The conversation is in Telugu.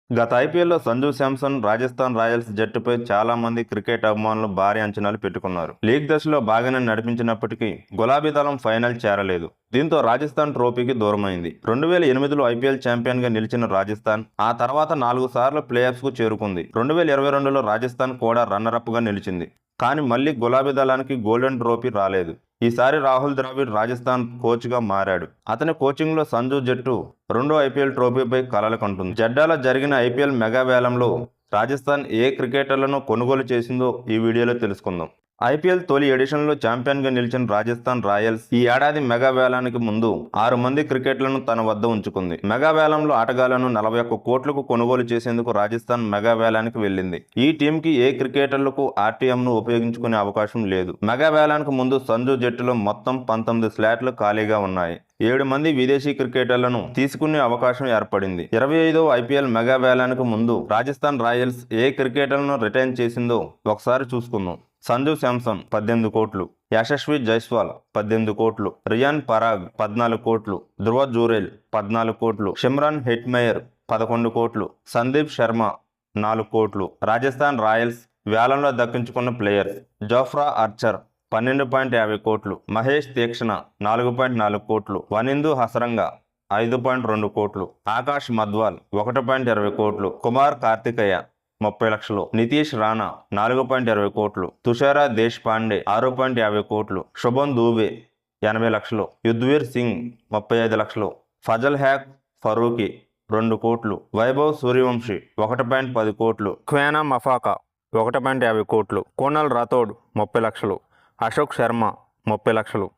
గత ఐపీఎల్లో సంజు శాంసన్ రాజస్థాన్ రాయల్స్ జట్టుపై చాలా మంది క్రికెట్ అభిమానులు భారీ అంచనాలు పెట్టుకున్నారు. లీగ్ దశలో బాగానే నడిపించినప్పటికీ గులాబీ దళం ఫైనల్ చేరలేదు. దీంతో రాజస్థాన్ ట్రోఫీకి దూరమైంది. 2008లో ఐపీఎల్ ఛాంపియన్ గా నిలిచిన రాజస్థాన్ ఆ తర్వాత 4 సార్లు ప్లేఆఫ్స్ కు చేరుకుంది. 2022లో రాజస్థాన్ కూడా రన్నరప్ గా నిలిచింది. కానీ మళ్లీ గులాబీ దళానికి గోల్డెన్ ట్రోఫీ రాలేదు. ఈసారి రాహుల్ ద్రావిడ్ రాజస్థాన్ కోచ్గా మారాడు. అతని కోచింగ్లో సంజు జట్టు రెండో ఐపీఎల్ ట్రోఫీపై కలలు కంటుంది. జడ్డాలో జరిగిన ఐపీఎల్ మెగా వేలంలో రాజస్థాన్ ఏ క్రికెటర్లను కొనుగోలు చేసిందో ఈ వీడియోలో తెలుసుకుందాం. ఐపీఎల్ తొలి ఎడిషన్లో ఛాంపియన్గా నిలిచిన రాజస్థాన్ రాయల్స్ ఈ ఏడాది మెగా వేలానికి ముందు 6 మంది క్రికెటర్లను తన వద్ద ఉంచుకుంది. మెగా వేలంలో ఆటగాళ్లను 41 కోట్లకు కొనుగోలు చేసేందుకు రాజస్థాన్ మెగా వేలానికి వెళ్లింది. ఈ టీంకి ఏ క్రికెటర్లకు ఆర్టీఎంను ఉపయోగించుకునే అవకాశం లేదు. మెగా వేలానికి ముందు సంజు జట్టులో మొత్తం 19 స్లాట్లు ఖాళీగా ఉన్నాయి. 7 మంది విదేశీ క్రికెటర్లను తీసుకునే అవకాశం ఏర్పడింది. 25వ ఐపీఎల్ మెగా వేలానికి ముందు రాజస్థాన్ రాయల్స్ ఏ క్రికెటర్లను రిటైన్ చేసిందో ఒకసారి చూసుకుందాం. సంజు శాంసన్ 18 కోట్లు, యశస్వి జైస్వాల్ 18 కోట్లు, రియాన్ పరాగ్ 14 కోట్లు, ధ్రువ జురేల్ 14 కోట్లు, షిమ్రాన్ హెట్మేయర్ 11 కోట్లు, సందీప్ శర్మ 4 కోట్లు. రాజస్థాన్ రాయల్స్ వేలంలో దక్కించుకున్న ప్లేయర్స్: జోఫ్రా ఆర్చర్ 12.50 కోట్లు, మహేష్ తీక్షణ 4.4 కోట్లు, వనిందు హసరంగా 5.2 కోట్లు, ఆకాష్ మద్వాల్ 1.20 కోట్లు, కుమార్ కార్తికేయ 30 లక్షలు, నితీష్ రాణా 4.20 కోట్లు, తుషారా దేశ్ పాండే 6.50 కోట్లు, శుభన్ దూబే 80 లక్షలు, యుద్వీర్ సింగ్ 35 లక్షలు, ఫజల్ హ్యాక్ ఫరూకి 2 కోట్లు, వైభవ్ సూర్యవంశీ 1.10 కోట్లు, ఖ్వేనా మఫాకా 1.50 కోట్లు, కోనల్ రాథోడ్ 30 లక్షలు, అశోక్ శర్మ 30 లక్షలు,